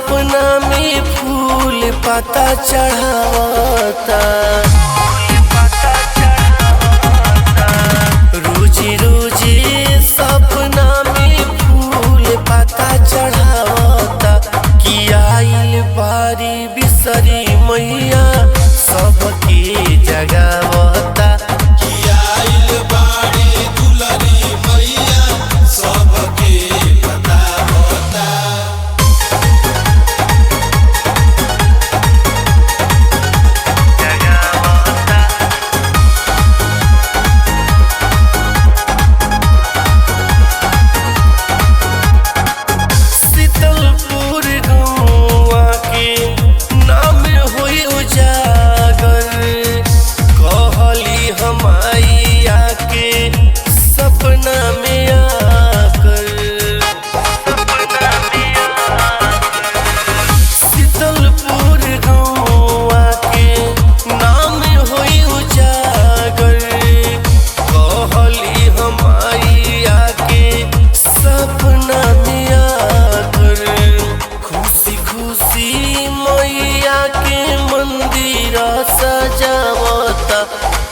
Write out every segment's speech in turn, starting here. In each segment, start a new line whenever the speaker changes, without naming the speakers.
सपना में फूल पता चढ़ावता, रोजी रोजी सपना में फूल पता चढ़ावता कि आइल बारी बिसरी मैया सबके जगावता। सजावता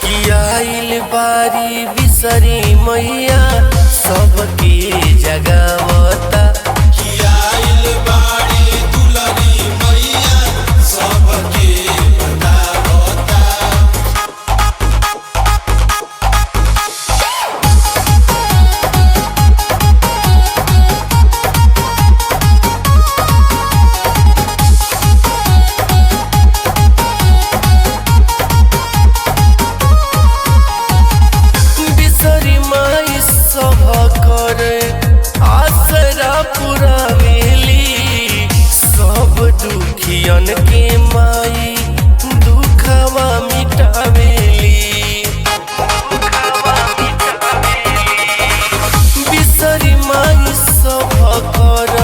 कि आइल बारी बिसरी मैया सबके जगावता। दुखियन के माई दुखवा मिटावेली, बिसरी माई सब कर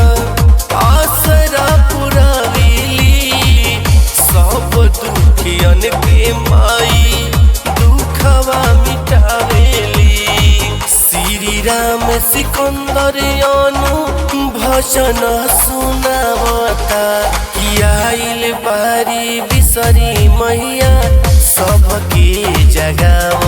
आसरा पुरावेली, सब दुखियन के माई दुखवा मिटावेली। श्री राम सिकंदर अनु भजन सुनावता कि आइल बारी बिसरी मैया सबके जगावता।